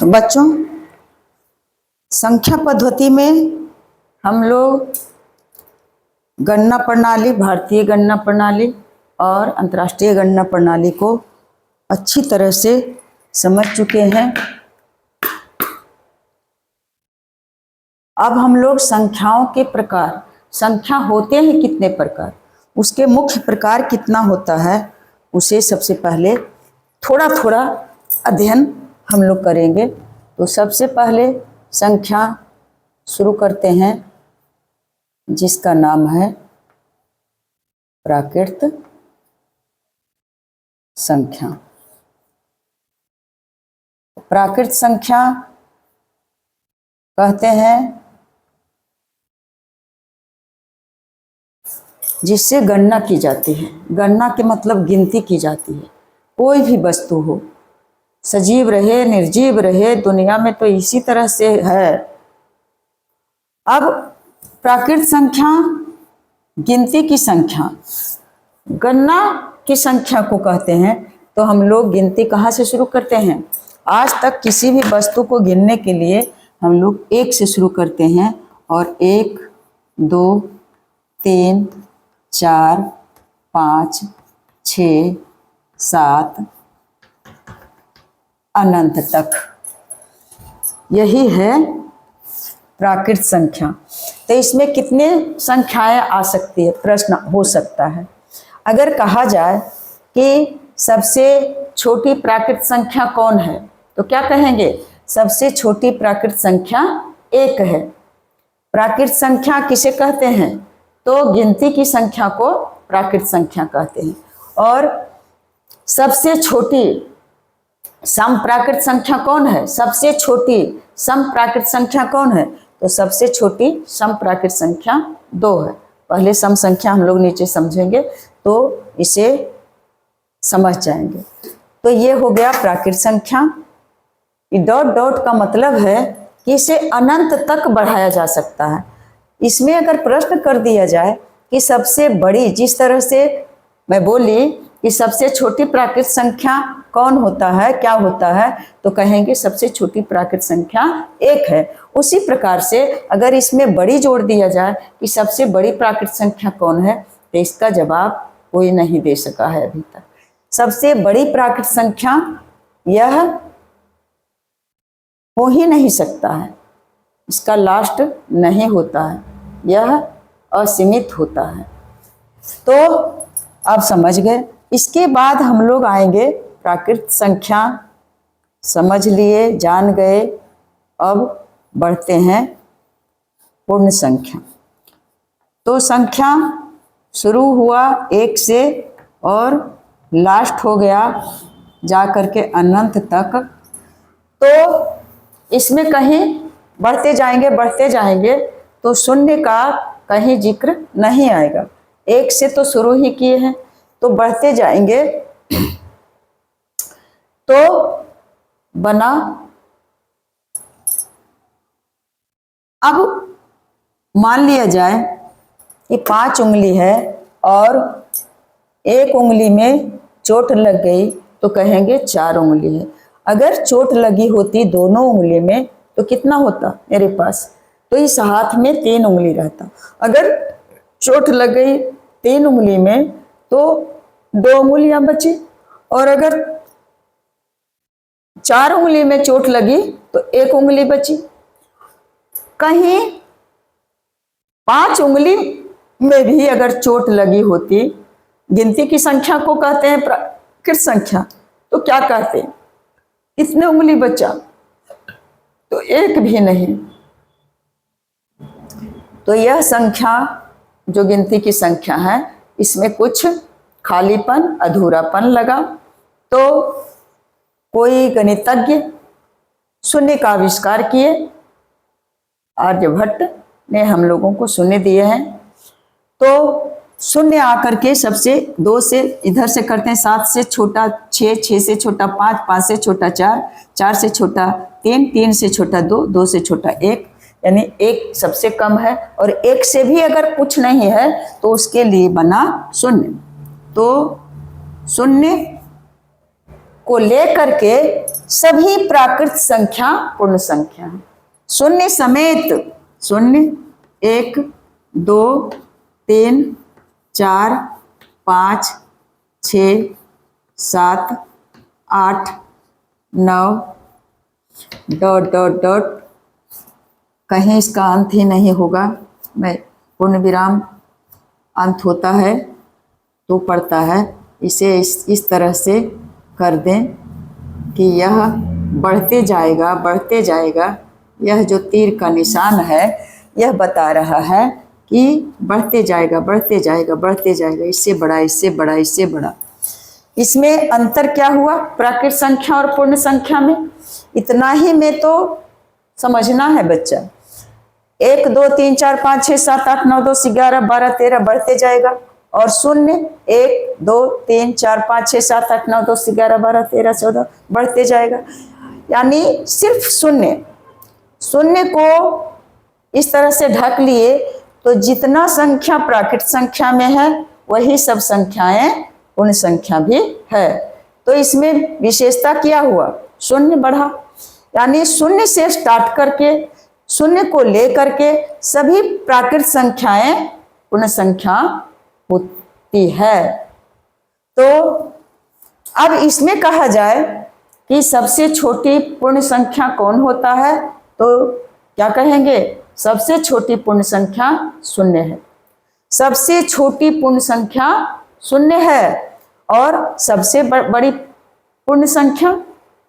बच्चों, संख्या पद्धति में हम लोग गणना प्रणाली, भारतीय गणना प्रणाली और अंतर्राष्ट्रीय गणना प्रणाली को अच्छी तरह से समझ चुके हैं। अब हम लोग संख्याओं के प्रकार, संख्या होते हैं कितने प्रकार, उसके मुख्य प्रकार कितना होता है, उसे सबसे पहले थोड़ा थोड़ा अध्ययन हम लोग करेंगे। तो सबसे पहले संख्या शुरू करते हैं जिसका नाम है प्राकृत संख्या। प्राकृत संख्या कहते हैं जिससे गणना की जाती है। गणना के मतलब गिनती की जाती है। कोई भी वस्तु हो, सजीव रहे निर्जीव रहे, दुनिया में तो इसी तरह से है। अब प्राकृत संख्या गिनती की संख्या, गणना की संख्या को कहते हैं। तो हम लोग गिनती कहाँ से शुरू करते हैं? आज तक किसी भी वस्तु को गिनने के लिए हम लोग 1 से शुरू करते हैं और 1, 2, 3, 4, 5, 6, 7 अनंत तक। यही है प्राकृत संख्या। तो इसमें कितने संख्याएं आ सकती है, प्रश्न हो सकता है। अगर कहा जाए कि सबसे छोटी प्राकृत संख्या कौन है, तो क्या कहेंगे? सबसे छोटी प्राकृत संख्या 1 है। प्राकृत संख्या किसे कहते हैं? तो गिनती की संख्या को प्राकृत संख्या कहते हैं। और सबसे छोटी समप्राकृत संख्या कौन है? सबसे छोटी समप्राकृत संख्या कौन है? तो सबसे छोटी समप्राकृत संख्या 2 है। पहले सम संख्या हम लोग नीचे समझेंगे तो इसे समझ जाएंगे। तो ये हो गया प्राकृत संख्या। डॉट डॉट का मतलब है कि इसे अनंत तक बढ़ाया जा सकता है। इसमें अगर प्रश्न कर दिया जाए कि सबसे बड़ी, जिस तरह से मैं बोली कि सबसे छोटी प्राकृत संख्या कौन होता है, क्या होता है, तो कहेंगे सबसे छोटी प्राकृत संख्या 1 है। उसी प्रकार से अगर इसमें बड़ी जोड़ दिया जाए कि सबसे बड़ी प्राकृत संख्या कौन है, तो इसका जवाब कोई नहीं दे सका है अभी तक। सबसे बड़ी प्राकृत संख्या यह हो ही नहीं सकता है, इसका लास्ट नहीं होता है, यह असीमित होता है। तो आप समझ गए। इसके बाद हम लोग आएंगे प्राकृत संख्या। समझ लिए, जान गए। अब बढ़ते हैं पूर्ण संख्या। तो संख्या शुरू हुआ 1 से और लास्ट हो गया जा करके अनंत तक। तो इसमें कहीं बढ़ते जाएंगे तो शून्य का कहीं जिक्र नहीं आएगा। 1 से तो शुरू ही किए हैं, तो बढ़ते जाएंगे तो बना। अब मान लिया जाए कि 5 उंगली है और 1 उंगली में चोट लग गई तो कहेंगे 4 उंगली है। अगर चोट लगी होती दोनों उंगली में तो कितना होता मेरे पास? तो इस हाथ में 3 उंगली रहता। अगर चोट लग गई 3 उंगली में तो 2 उंगलियां बची, और अगर 4 उंगली में चोट लगी तो 1 उंगली बची। कहीं 5 उंगली में भी अगर चोट लगी होती, गिनती की संख्या को कहते हैं प्राकृत संख्या, तो क्या कहते हैं? कितने उंगली बचा? तो 1 भी नहीं। तो यह संख्या जो गिनती की संख्या है, इसमें कुछ खालीपन, अधूरापन लगा। तो कोई गणितज्ञ शून्य का आविष्कार किए। आर्यभट्ट ने हम लोगों को शून्य दिए हैं। तो शून्य आकर के सबसे 2 से इधर से करते हैं, 7 से छोटा 6, 6 से छोटा 5, 5 से छोटा 4, 4 से छोटा 3, 3 से छोटा 2, 2 से छोटा 1, यानी एक सबसे कम है, और एक से भी अगर कुछ नहीं है तो उसके लिए बना शून्य। तो शून्य को लेकर के सभी प्राकृत संख्या पूर्ण संख्या है। शून्य समेत, शून्य 1 2 3 4 5 6 7 8 9 ... कहीं इसका अंत ही नहीं होगा। मैं पूर्ण विराम अंत होता है तो पढ़ता है, इसे इस तरह से कर दें कि यह बढ़ते जाएगा बढ़ते जाएगा। यह जो तीर का निशान है यह बता रहा है कि बढ़ते जाएगा बढ़ते जाएगा बढ़ते जाएगा, इससे बड़ा इससे बड़ा इससे बड़ा। इसमें अंतर क्या हुआ प्राकृत संख्या और पूर्ण संख्या में? इतना ही में तो समझना है बच्चा। 1 2 3 4 5 6 7 8 9 10 11 12 13 बढ़ते जाएगा, और शून्य 1 2 3 4 5 6 7 8 9 10 11 12 13 14 बढ़ते जाएगा। यानी सिर्फ शून्य, शून्य को इस तरह से ढक लिए तो जितना संख्या प्राकृत संख्या में है वही सब संख्याएं पूर्ण संख्या भी है। तो इसमें विशेषता क्या हुआ? शून्य बढ़ा, यानी शून्य से स्टार्ट करके शून्य को लेकर के सभी प्राकृत संख्याएं पूर्ण संख्या होती है। तो अब इसमें कहा जाए कि सबसे छोटी पूर्ण संख्या कौन होता है, तो क्या कहेंगे? सबसे छोटी पूर्ण संख्या शून्य है। सबसे छोटी पूर्ण संख्या शून्य है, और सबसे बड़ी पूर्ण संख्या,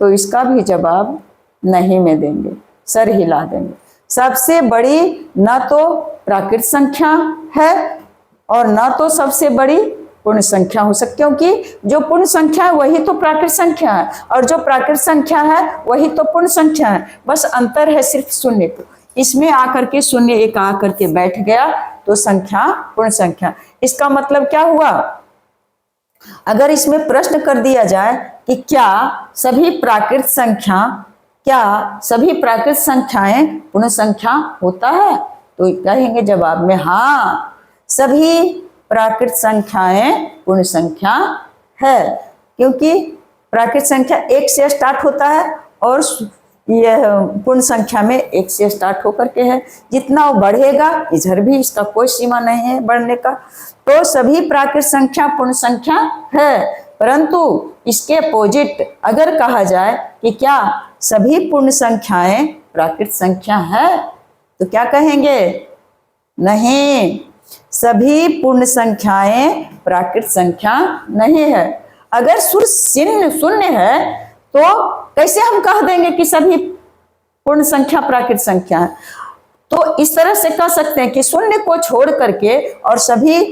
तो इसका भी जवाब नहीं में देंगे, सर हिला देंगे। सबसे बड़ी न तो प्राकृत संख्या है और न तो सबसे बड़ी पूर्ण संख्या हो सकती, क्योंकि जो पूर्ण संख्या है वही तो प्राकृत संख्या है, और जो प्राकृत संख्या है वही तो पूर्ण संख्या है। बस अंतर है सिर्फ शून्य को। इसमें आकर के शून्य एक आकर के बैठ गया तो संख्या पूर्ण संख्या। इसका मतलब क्या हुआ? अगर इसमें प्रश्न कर दिया जाए कि क्या सभी प्राकृत संख्याएं पूर्ण संख्या होता है, तो कहेंगे जवाब में हाँ, सभी प्राकृत संख्याएं पूर्ण संख्या है, क्योंकि प्राकृत संख्या 1 से स्टार्ट होता है और यह पूर्ण संख्या में 1 से स्टार्ट होकर के है। जितना वो बढ़ेगा इधर भी इसका कोई सीमा नहीं है बढ़ने का। तो सभी प्राकृत संख्या पूर्ण संख्या है, परंतु इसके अपोजिट अगर कहा जाए कि क्या सभी पूर्ण संख्याएं प्राकृत संख्या है, तो क्या कहेंगे? नहीं, सभी पूर्ण संख्याएं प्राकृत संख्या नहीं है। अगर शून्य है तो कैसे हम कह देंगे कि सभी पूर्ण संख्या प्राकृत संख्या है? तो इस तरह से कह सकते हैं कि शून्य को छोड़ करके और सभी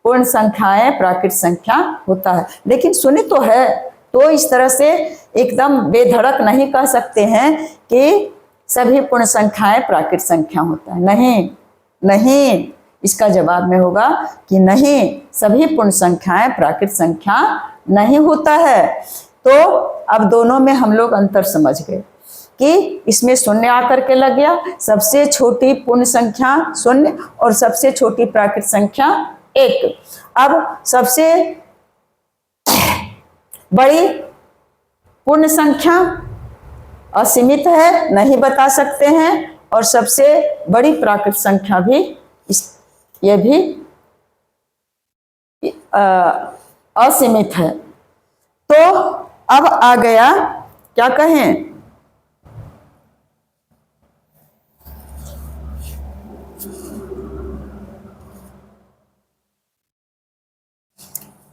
पूर्ण संख्याएं प्राकृत संख्या होता है। लेकिन शून्य तो है, तो इस तरह से एकदम बेधड़क नहीं कह सकते हैं कि सभी पूर्ण संख्याएं प्राकृत संख्या होता है। नहीं नहीं, इसका जवाब में होगा कि नहीं, सभी पूर्ण संख्याएं प्राकृत संख्या नहीं होता है। तो अब दोनों में हम लोग अंतर समझ गए कि इसमें शून्य आकर के लग गया, सबसे छोटी पूर्ण संख्या शून्य और सबसे छोटी प्राकृत संख्या 1। अब सबसे बड़ी पूर्ण संख्या असीमित है, नहीं बता सकते हैं, और सबसे बड़ी प्राकृत संख्या भी यह भी असीमित है। तो अब आ गया, क्या कहें,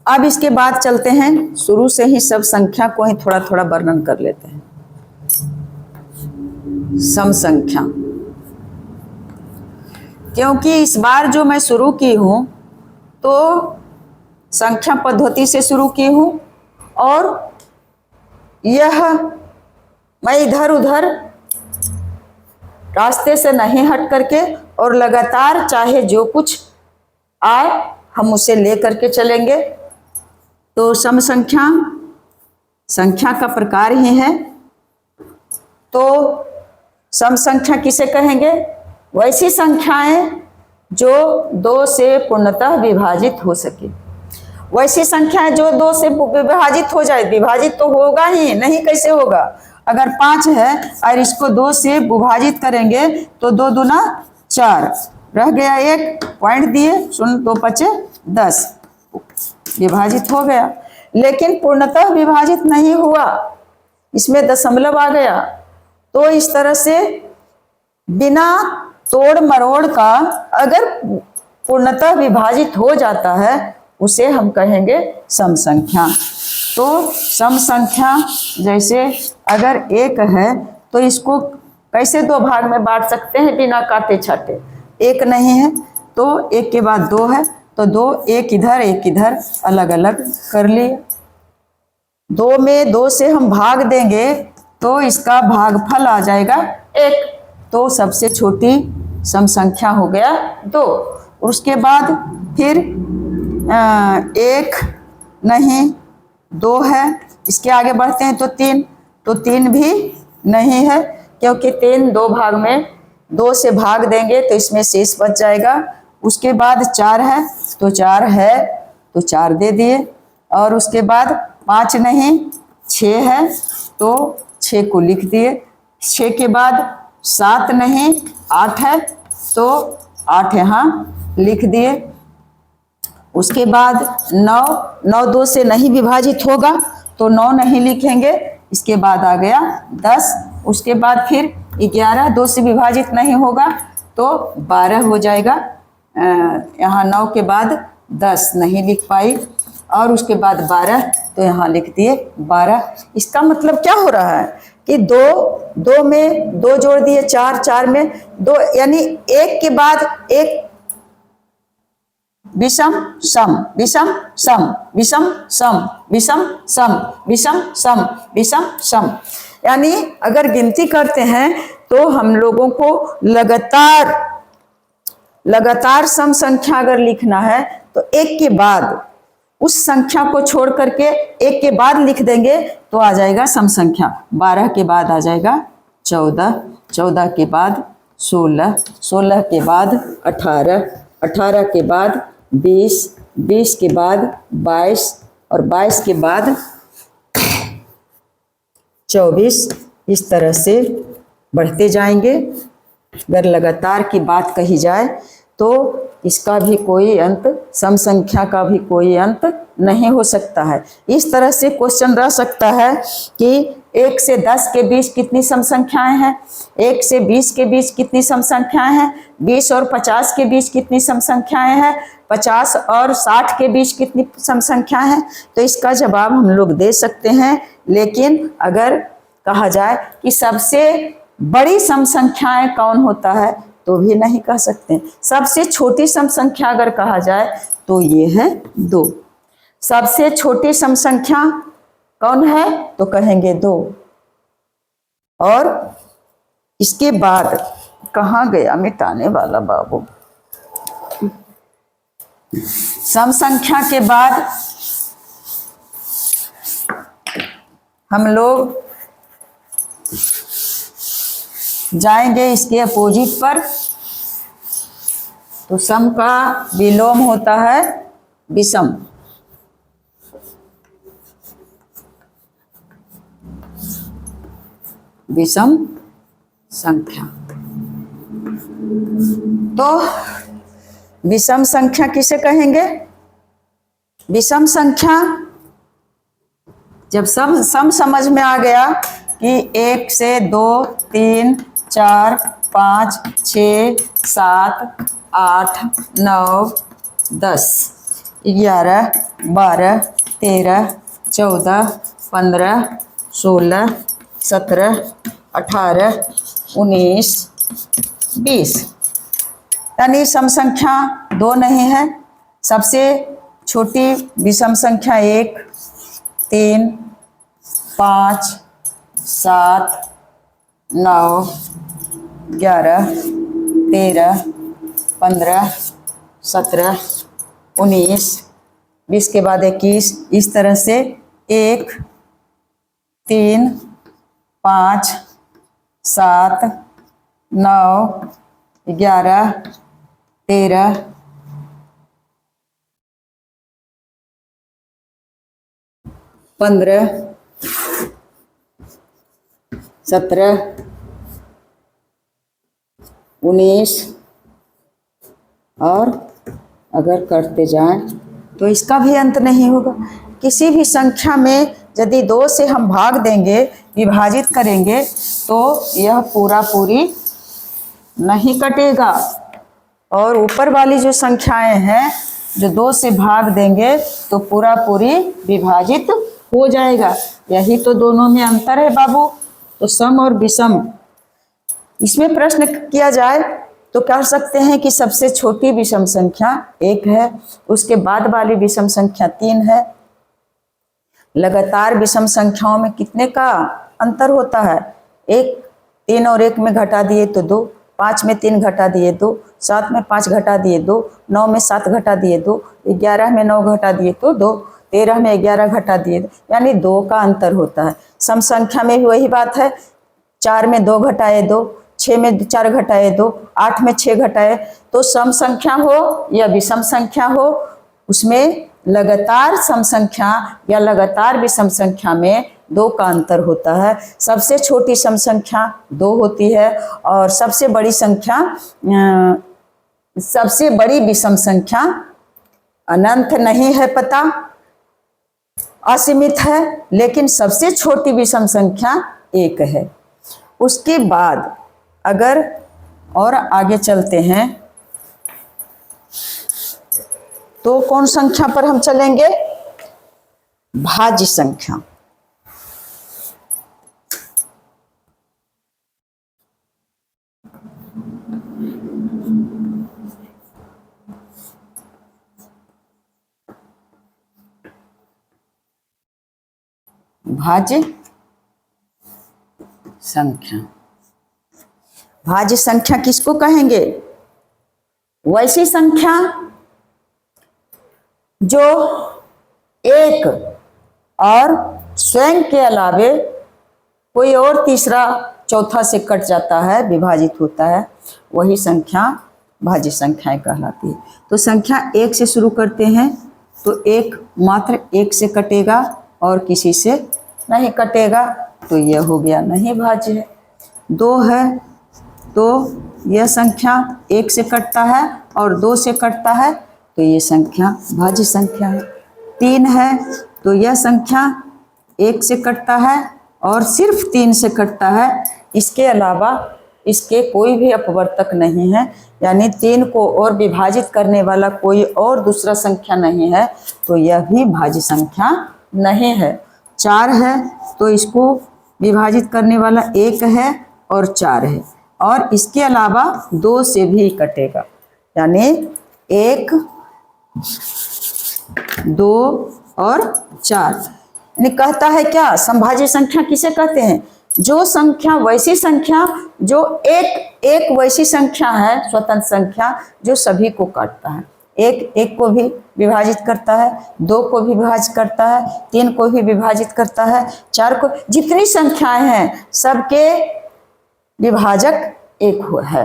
अब इसके बाद चलते हैं, शुरू से ही सब संख्या को ही थोड़ा थोड़ा वर्णन कर लेते हैं। सम संख्या, क्योंकि इस बार जो मैं शुरू की हूं तो संख्या पद्धति से शुरू की हूं, और यह मैं इधर उधर रास्ते से नहीं हट करके और लगातार चाहे जो कुछ आए हम उसे ले करके चलेंगे। तो सम संख्या संख्या का प्रकार ही है। तो सम संख्या किसे कहेंगे? वैसी संख्याएं जो 2 से पूर्णतः विभाजित हो सके। वैसी संख्याएं जो 2 से विभाजित हो जाए, विभाजित तो होगा ही नहीं, कैसे होगा? अगर 5 है और इसको 2 से विभाजित करेंगे तो 2 दूना 4, रह गया 1, पॉइंट दिए, 0 2 5 10, विभाजित हो गया। लेकिन पूर्णतः विभाजित नहीं हुआ, इसमें दशमलव आ गया। तो इस तरह से बिना तोड़ मरोड़ का अगर पूर्णतः विभाजित हो जाता है उसे हम कहेंगे सम संख्या। तो सम संख्या जैसे अगर 1 है तो इसको कैसे 2 भाग में बांट सकते हैं बिना काटे छाटे? 1 नहीं है तो 1 के बाद 2 है तो 2, 1 इधर 1 इधर, अलग अलग कर लिए। 2 में 2 से हम भाग देंगे तो इसका भागफल आ जाएगा 1, तो सबसे छोटी सम संख्या हो गया 2। उसके बाद फिर 1 नहीं 2 है, इसके आगे बढ़ते हैं तो 3, तो 3 भी नहीं है क्योंकि 3 2 भाग में 2 से भाग देंगे तो इसमें शेष बच जाएगा। उसके बाद 4 है तो 4 है तो 4 दे दिए, और उसके बाद 5 नहीं 6 है तो 6 को लिख दिए। 6 के बाद 7 नहीं 8 है तो 8 यहाँ लिख दिए। उसके बाद 9 2 से नहीं विभाजित होगा तो 9 नहीं लिखेंगे। इसके बाद आ गया 10, उसके बाद फिर 11 2 से विभाजित नहीं होगा तो 12 हो जाएगा। यहाँ 9 के बाद 10 नहीं लिख पाई, और उसके बाद 12 तो यहाँ लिख दिए 12। इसका मतलब क्या हो रहा है कि 2 में 2 जोड़ दिए, 4 में 2, यानी 1 के बाद 1 विषम सम विषम सम विषम सम विषम सम विषम सम विषम सम। यानी अगर गिनती करते हैं तो हम लोगों को लगातार सम संख्या अगर लिखना है तो 1 के बाद उस संख्या को छोड़ करके 1 के बाद लिख देंगे तो आ जाएगा सम संख्या। 12 के बाद आ जाएगा 14, 14 के बाद 16, 16 के बाद 18, 18 के बाद 20, 20 के बाद 22 और 22 के बाद 24। इस तरह से बढ़ते जाएंगे। अगर लगातार की बात कही जाए तो इसका भी कोई अंत, सम संख्या का भी कोई अंत नहीं हो सकता है। इस तरह से क्वेश्चन रह सकता है कि 1 से 10 के बीच कितनी सम संख्याएं हैं, 1 से 20 के बीच कितनी सम संख्याएं हैं, 20 और 50 के बीच कितनी सम संख्याएं हैं, 50 और 60 के बीच कितनी सम संख्याएं हैं। तो इसका जवाब हम लोग दे सकते हैं, लेकिन अगर कहा जाए कि सबसे बड़ी सम संख्याएं कौन होता है तो भी नहीं कह सकते। सबसे छोटी सम संख्या अगर कहा जाए तो ये है 2। सबसे छोटी सम संख्या कौन है तो कहेंगे 2। और इसके बाद कहाँ गया मिटाने वाला बाबू? सम संख्या के बाद हम लोग जाएंगे इसके अपोजिट पर। तो सम का विलोम होता है विषम। विषम संख्या। तो विषम संख्या किसे कहेंगे? विषम संख्या जब सब सम समझ में आ गया कि 1 से 2 3 4 5 6 7 8 9 10 11 12 13 14 15 16 17 18 19 20, यानी सम संख्या 2 नहीं है। सबसे छोटी विषम संख्या 1 3 5 7 9 11 13 15 17 19 20 के बाद 21। इस तरह से 1 3 5 7 9 11, 13, 15, 17, 19 और अगर करते जाएं तो इसका भी अंत नहीं होगा। किसी भी संख्या में यदि 2 से हम भाग देंगे, विभाजित करेंगे, तो यह पूरा पूरी नहीं कटेगा। और ऊपर वाली जो संख्याएं हैं जो 2 से भाग देंगे तो पूरा पूरी विभाजित हो जाएगा। यही तो दोनों में अंतर है बाबू। तो सम और विषम, इसमें प्रश्न किया जाए तो कह सकते हैं कि सबसे छोटी विषम संख्या 1 है, उसके बाद वाली विषम संख्या 3 है। लगातार विषम संख्याओं में कितने का अंतर होता है? 1, 3 और 1 में घटा दिए तो 2, 5 में 3 घटा दिए 2, 7 में 5 घटा दिए 2, 9 में 7 घटा दिए 2, 11 में 9 घटा दिए तो 2, 13 में 11 घटा दिए, यानी 2 का अंतर होता है। सम संख्या में भी वही बात है। 4 में 2 घटाए 2, 6 में 4 घटाए 2, 8 में 6 घटाए। तो सम संख्या हो या विषम संख्या हो, उसमें लगातार सम संख्या या लगातार विषम संख्या में 2 का अंतर होता है। सबसे छोटी सम संख्या 2 होती है और सबसे बड़ी संख्या, सबसे बड़ी विषम संख्या अनंत नहीं है पता, असीमित है, लेकिन सबसे छोटी विषम संख्या 1 है। उसके बाद अगर और आगे चलते हैं तो कौन संख्या पर हम चलेंगे? भाज्य संख्या। भाज्य संख्या, भाज्य संख्या किसको कहेंगे? वैसी संख्या जो एक और स्वयं के अलावे कोई और तीसरा चौथा से कट जाता है, विभाजित होता है, वही संख्या भाज्य संख्याएं कहलाती है। तो संख्या 1 से शुरू करते हैं तो 1 मात्र 1 से कटेगा और किसी से नहीं कटेगा, तो यह हो गया नहीं भाज्य है। 2 है तो यह संख्या 1 से कटता है और 2 से कटता है, तो ये संख्या भाज्य संख्या है। 3 है तो यह संख्या 1 से कटता है और सिर्फ 3 से कटता है, इसके अलावा इसके कोई भी अपवर्तक नहीं है, यानी 3 को और विभाजित करने वाला कोई और दूसरा संख्या नहीं है, तो यह भी भाज्य संख्या नहीं है। 4 है तो इसको विभाजित करने वाला 1 है और 4 है, और इसके अलावा 2 से भी कटेगा, यानी 1, 2 और 4। यानी कहता है क्या, समभाज्य संख्या किसे कहते हैं? जो संख्या, वैसी संख्या जो एक वैसी संख्या है, स्वतंत्र संख्या जो सभी को काटता है। 1 को भी विभाजित करता है, 2 को भी विभाजित करता है, 3 को भी विभाजित करता है, 4 को, जितनी संख्याएं हैं सबके विभाजक 1 है।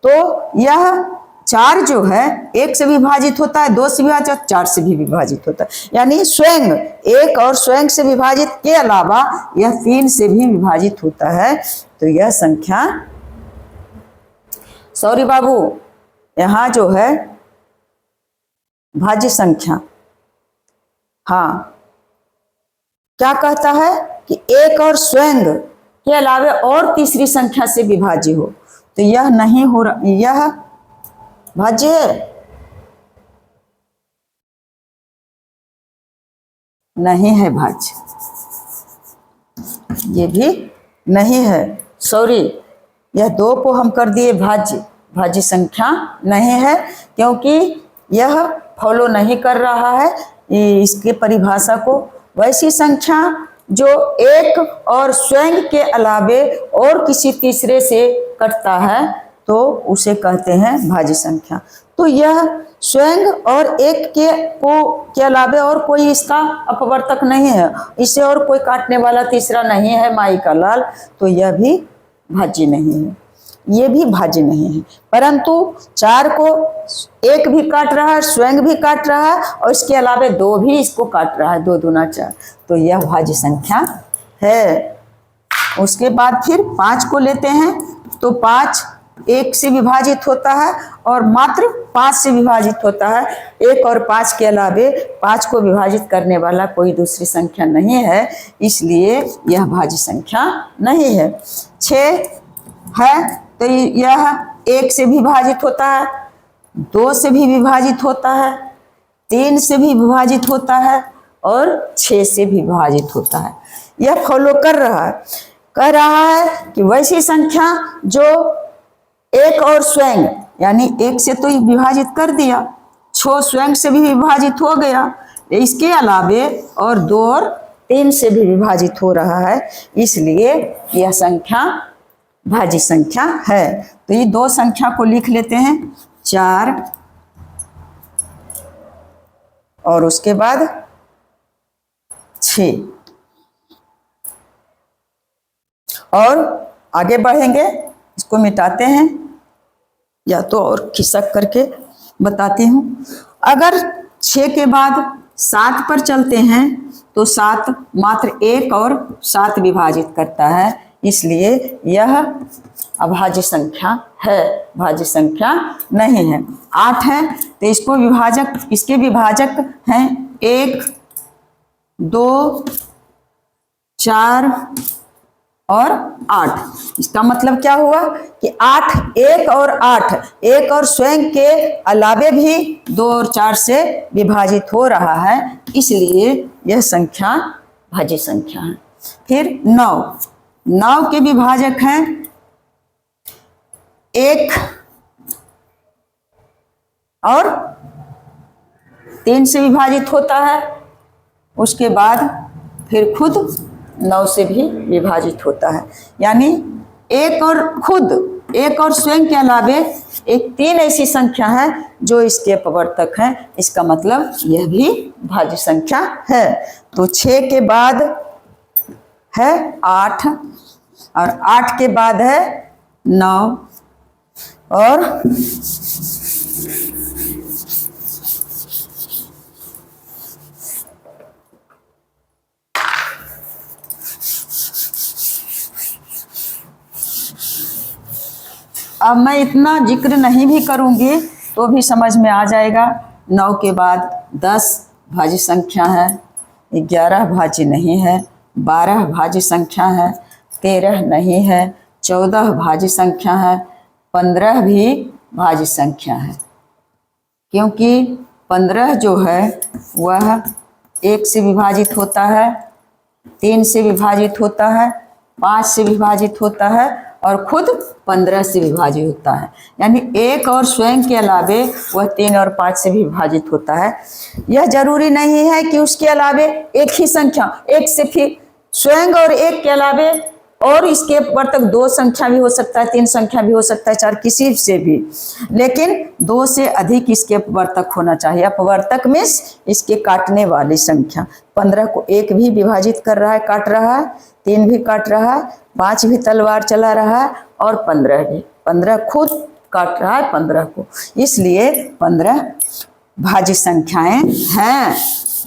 तो यह 4 जो है 1 से विभाजित होता है, 2 से विभाजित, 4 से भी विभाजित होता है, यानी स्वयं 1 और स्वयं से विभाजित के अलावा यह 3 से भी विभाजित होता है। तो यह संख्या, सॉरी बाबू, यहाँ जो है भाज्य संख्या, हाँ, क्या कहता है कि 1 और स्वयं के अलावा और तीसरी संख्या से विभाज्य हो, तो यह नहीं हो रहा, यह भाज्य है नहीं है, भाज्य ये भी नहीं है, सॉरी, यह 2 को हम कर दिए भाज्य, भाज्य संख्या नहीं है, क्योंकि यह फॉलो नहीं कर रहा है इसके परिभाषा को। वैसी संख्या जो 1 और स्वयं के अलावे और किसी तीसरे से कटता है तो उसे कहते हैं भाज्य संख्या। तो यह स्वयं और 1 के अलावे और कोई इसका अपवर्तक नहीं है, इसे और कोई काटने वाला तीसरा नहीं है, माई का लाल, तो यह भी भाज्य नहीं है। ये भी भाज्य नहीं है, परंतु 4 को 1 भी काट रहा है, स्वयं भी काट रहा है और इसके अलावा 2 भी इसको काट रहा है, 2 दूना 4, तो यह भाज्य संख्या है। उसके बाद फिर 5 को लेते हैं तो 5 1 से विभाजित होता है और मात्र 5 से विभाजित होता है। 1 और 5 के अलावे 5 को विभाजित करने वाला कोई दूसरी संख्या नहीं है, इसलिए यह भाज्य संख्या नहीं है। 6 है तो यह 1 से विभाजित होता है, 2 से भी विभाजित होता है, 3 से भी विभाजित होता है और 6 से भी विभाजित होता है। यह फॉलो कर रहा है, कह रहा है कि वैसी संख्या जो 1 और स्वयं, यानी 1 से तो विभाजित कर दिया, 6 स्वयं से भी विभाजित हो गया, इसके अलावे और 2 और 3 से भी विभाजित हो रहा है, इसलिए यह संख्या भाज्य संख्या है। तो ये 2 संख्या को लिख लेते हैं, 4 और उसके बाद 6, और आगे बढ़ेंगे, इसको मिटाते हैं या तो और खिसक करके बताती हूँ। अगर 6 के बाद 7 पर चलते हैं तो 7 मात्र 1 और 7 विभाजित करता है, इसलिए यह अभाज्य संख्या है, भाज्य संख्या नहीं है। 8 है तो इसको विभाजक, इसके विभाजक हैं 1, 2, 4 और 8। इसका मतलब क्या हुआ कि 8, 1 और 8, 1 और स्वयं के अलावे भी 2 और 4 से विभाजित हो रहा है, इसलिए यह संख्या भाज्य संख्या है। फिर 9 के विभाजक हैं 1 और 3 से विभाजित होता है, उसके बाद फिर खुद 9 से भी विभाजित होता है, यानी 1 और खुद 1 और स्वयं के अलावे एक 3 ऐसी संख्या है जो इसके अपवर्तक हैं, इसका मतलब यह भी भाज्य संख्या है। तो 6 के बाद है 8 और 8 के बाद है 9 और 'अब मैं इतना जिक्र नहीं भी करूंगी तो भी समझ में आ जाएगा। 9 के बाद 10 भाज्य संख्या है, 11 भाज्य नहीं है, 12 भाज्य संख्या है, 13 नहीं है, 14 भाज्य संख्या है, 15 भी भाज्य संख्या है, क्योंकि 15 जो है वह 1 से विभाजित होता है, 3 से विभाजित होता है, 5 से विभाजित होता है और खुद 15 से विभाजित होता है, यानी 1 और स्वयं के अलावे वह 3 और 5 से भी विभाजित होता है। यह जरूरी नहीं है कि उसके अलावे एक ही संख्या, 1 से फिर स्वयं और 1 के अलावे और इसके अपवर्तक 2 संख्या भी हो सकता है, 3 संख्या भी हो सकता है, 4 किसी से भी, लेकिन 2 से अधिक इसके अपवर्तक होना चाहिए। अपवर्तक मीन्स इसके काटने वाली संख्या। 15 को 1 भी विभाजित कर रहा है, काट रहा है, 3 भी काट रहा है, 5 भी तलवार चला रहा है और 15 भी, 15 खुद काट रहा है 15 को, इसलिए 15 भाज्य संख्याएं हैं।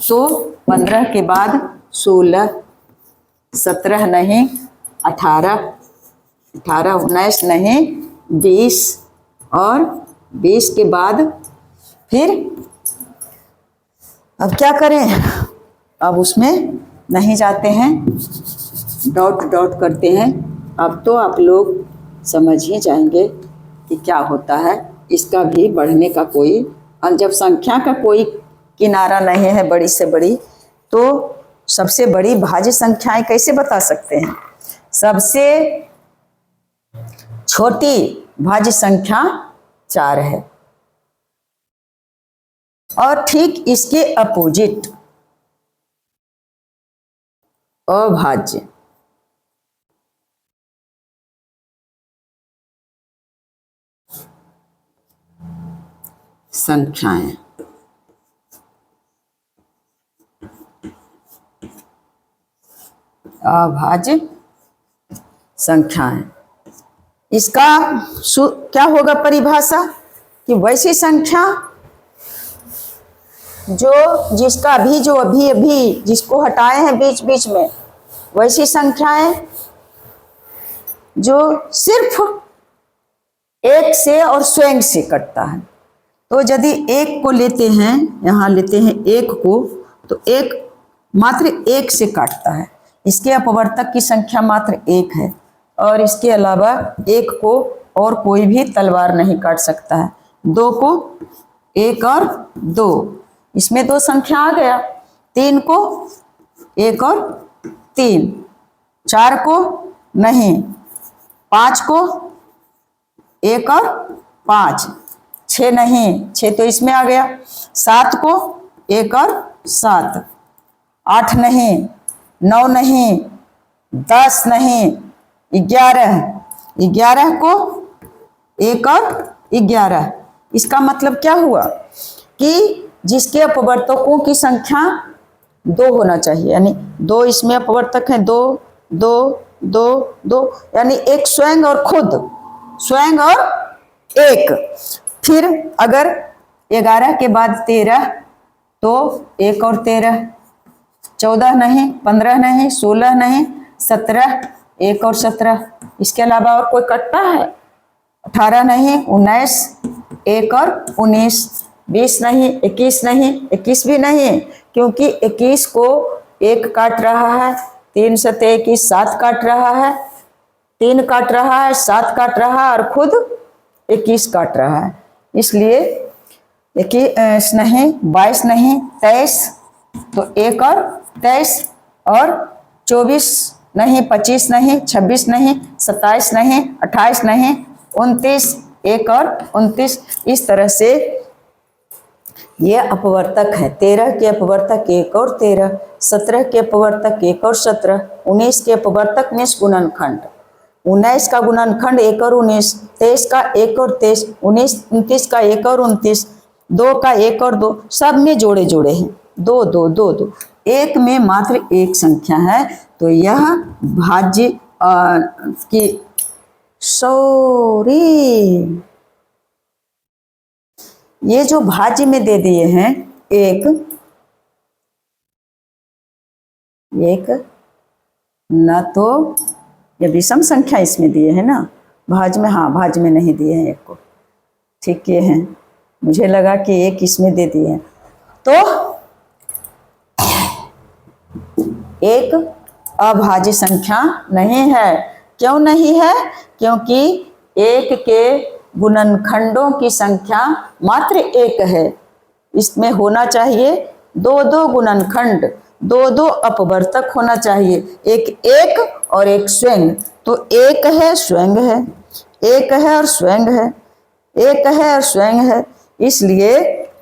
तो 15 के बाद 16, 17 नहीं, 18, 19 नहीं, 20 और 20 के बाद फिर अब क्या करें, अब उसमें नहीं जाते हैं, डॉट डॉट करते हैं। अब तो आप लोग समझ ही जाएंगे कि क्या होता है। इसका भी बढ़ने का कोई, जब संख्या का कोई किनारा नहीं है बड़ी से बड़ी, तो सबसे बड़ी भाज्य संख्याएं कैसे बता सकते हैं। सबसे छोटी भाज्य संख्या 4 है और ठीक इसके अपोजिट अभाज्य संख्याएं। अभाज्य संख्याएं इसका क्या होगा परिभाषा कि वैसी संख्या जो जिसका अभी जिसको हटाए हैं बीच बीच में, वैसी संख्याएं जो सिर्फ एक से और स्वयं से कटता है। तो यदि एक को लेते हैं, यहाँ लेते हैं एक को, तो एक मात्र एक से काटता है, इसके अपवर्तक की संख्या मात्र एक है और इसके अलावा एक को और कोई भी तलवार नहीं काट सकता है। दो को एक और दो, इसमें दो संख्या आ गया। तीन को एक और तीन, चार को नहीं, पाँच को एक और पाँच, छः नहीं, छः तो इसमें आ गया। सात को एक और सात, आठ नहीं, नौ नहीं, 10 नहीं, 11, 11 को एक और 11। इसका मतलब क्या हुआ कि जिसके अपवर्तकों की संख्या दो होना चाहिए, यानी दो इसमें अपवर्तक हैं, दो दो दो दो, यानी एक स्वयं और खुद, स्वयं और एक। फिर अगर 11 के बाद 13 तो एक और 13, 14 नहीं, 15 नहीं, 16 नहीं, 17, एक और 17, इसके अलावा और कोई कटता है? 18 नहीं, 19, एक और 19, 20 नहीं, 21 नहीं, 21 भी नहीं, क्योंकि 21 को एक काट रहा है, 3 सते 21, 7 काट रहा है, 3 काट रहा है, 7 काट रहा है और खुद 21 काट रहा है। इसलिए 21 नहीं, 22 नहीं, 23, तो एक और 23 और 24 नहीं, 25 नहीं, 26 नहीं, 27 नहीं, 28 नहीं, 29, एक और 29। इस तरह से ये अपवर्तक है। 13 के अपवर्तक एक और 13, 17 के अपवर्तक एक और 17, 19 के अपवर्तक निष्ठ गुणनखंड, 19 का गुणनखंड एक और 19, 23 का एक और 23, 29 का एक और 29, 2 का एक और 2, सब में जोड़े जोड़े हैं, 2 2 2 2, एक में मात्र एक संख्या है। तो यह भाज्य की सॉरी, ये जो भाज्य में दे दिए हैं एक न, तो ये विषम संख्या इसमें दिए हैं ना, भाज्य में, हाँ भाज्य में नहीं दिए हैं एक को, ठीक किए हैं, मुझे लगा कि एक इसमें दे दिए हैं। तो एक अभाज्य संख्या नहीं है। क्यों नहीं है? क्योंकि एक के गुणनखंडों की संख्या मात्र एक है। इसमें होना चाहिए दो दो गुणनखंड, दो दो अपवर्तक होना चाहिए, एक और एक स्वयं। तो एक है स्वयं है, एक है और स्वयं है, एक है और स्वयं है। इसलिए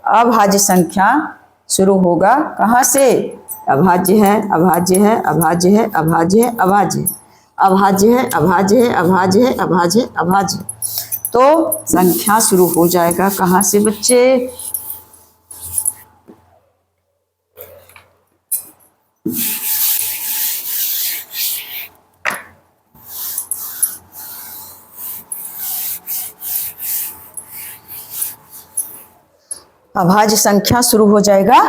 अभाज्य संख्या शुरू होगा कहाँ से? अभाज्य है, अभाज्य है, अभाज्य है, अभाज्य है, अभाज्य है, अभाज्य है, अभाज्य है, अभाज्य है, अभाज्य है, अभाज्य। तो संख्या शुरू हो जाएगा कहाँ से बच्चे? अभाज्य संख्या शुरू हो जाएगा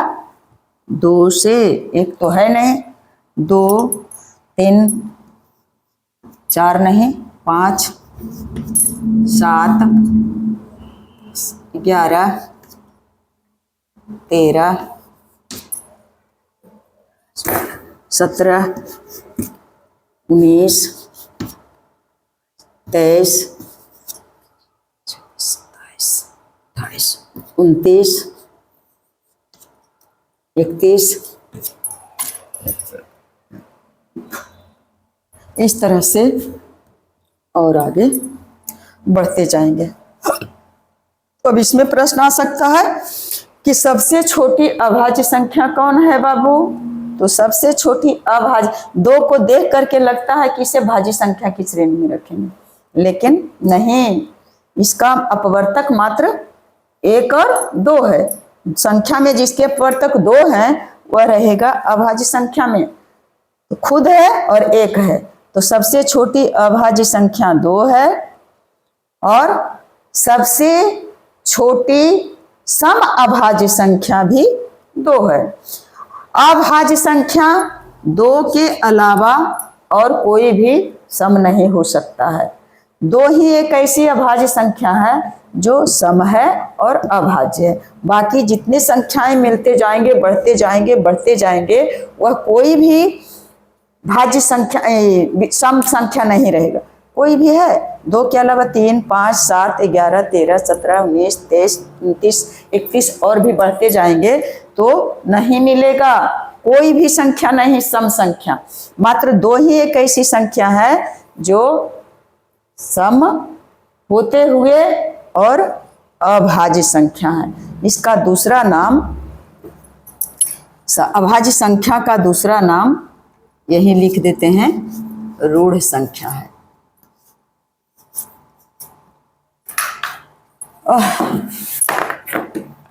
2 से। एक तो है नहीं, 2 3 4 नहीं, 5 7 11 13 17 19 23 28 29 31। इस तरह से और आगे बढ़ते जाएंगे। अब इसमें प्रश्न आ सकता है कि सबसे छोटी अभाज्य संख्या कौन है बाबू? तो सबसे छोटी अभाज्य, 2 को देख करके लगता है कि इसे भाज्य संख्या की श्रेणी में रखेंगे, लेकिन नहीं, इसका अपवर्तक मात्र 1 और 2 है। संख्या में जिसके अपवर्तक 2 हैं वह रहेगा अभाज्य संख्या में, तो खुद है और 1 है। तो सबसे छोटी अभाज्य संख्या 2 है और सबसे छोटी सम अभाज्य संख्या भी 2 है। अभाज्य संख्या 2 के अलावा और कोई भी सम नहीं हो सकता है। 2 ही एक ऐसी अभाज्य संख्या है जो सम है और अभाज्य है। बाकी जितनी संख्याएं मिलते जाएंगे, बढ़ते जाएंगे, वह कोई भी भाज्य संख्या सम संख्या नहीं रहेगा। कोई भी है 2 के अलावा 3, 5, 7, 11, 13, 17, 19, 23, 29, 31 और भी बढ़ते जाएंगे तो नहीं मिलेगा। कोई भी संख्या नहीं सम संख्या, मात्र 2 ही एक ऐसी संख्या है जो सम होते हुए और अभाज्य संख्या है। इसका दूसरा नाम, अभाज्य संख्या का दूसरा नाम यही लिख देते हैं, रूढ़ संख्या है।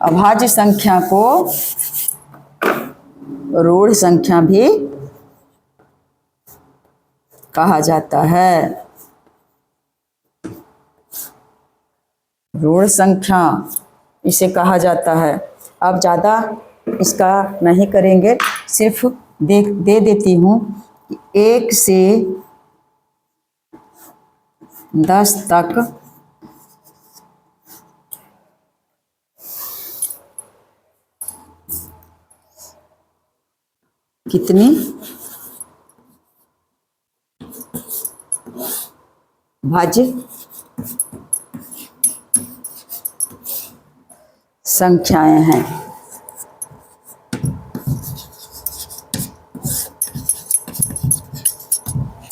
अभाज्य संख्या को रूढ़ संख्या भी कहा जाता है। रूढ़ संख्या इसे कहा जाता है। अब ज़्यादा इसका नहीं करेंगे, सिर्फ दे देती हूँ। 1 से 10 तक कितनी भाज्य संख्याएं हैं।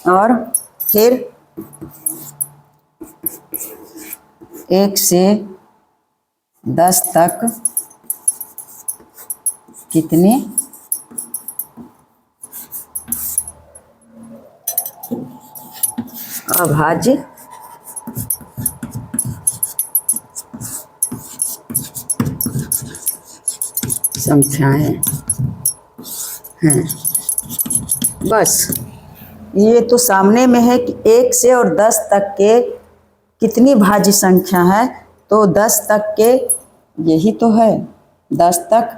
और फिर 1 से 10 तक कितनी अभाज्य संख्याएं हैं। बस ये तो सामने में है कि 1 से और 10 तक के कितनी भाज्य संख्या है, तो 10 तक के यही तो है। 10 तक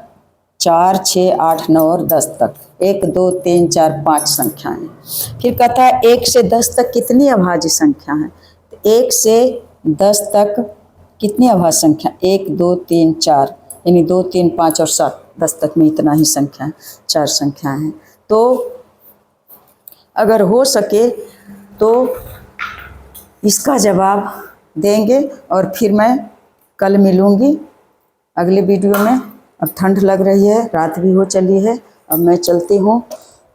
4, 6, 8, 9 और 10 तक 1, 2, 3, 4, 5 संख्याएं। फिर कहता है 1 से 10 तक कितनी अभाज्य संख्या है। 1 से 10 तक कितनी अभाज्य संख्या, 1, 2, 3, 4, यानी 2, 3, 5 और 7, 10 तक में इतना ही संख्या है, 4 संख्याएं हैं। तो अगर हो सके तो इसका जवाब देंगे और फिर मैं कल मिलूँगी अगले वीडियो में। अब ठंड लग रही है, रात भी हो चली है। अब मैं चलती हूँ,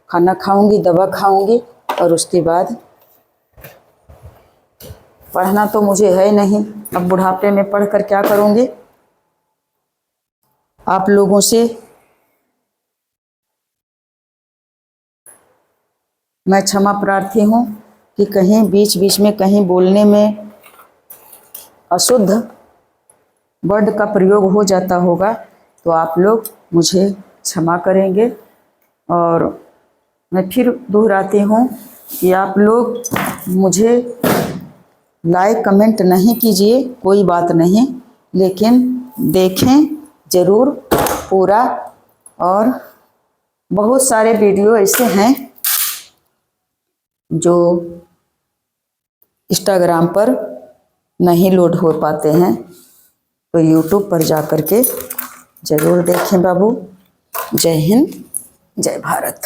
खाना खाऊंगी, दवा खाऊंगी और उसके बाद पढ़ना तो मुझे है नहीं। अब बुढ़ापे में पढ़ कर क्या करूँगी। आप लोगों से मैं क्षमा प्रार्थी हूँ कि कहीं बीच बीच में कहीं बोलने में अशुद्ध वर्ड का प्रयोग हो जाता होगा तो आप लोग मुझे क्षमा करेंगे। और मैं फिर दोहराती हूँ कि आप लोग मुझे लाइक कमेंट नहीं कीजिए, कोई बात नहीं, लेकिन देखें ज़रूर पूरा। और बहुत सारे वीडियो ऐसे हैं जो इंस्टाग्राम पर नहीं लोड हो पाते हैं, तो यूट्यूब पर जा कर के ज़रूर देखें बाबू। जय हिंद, जय भारत।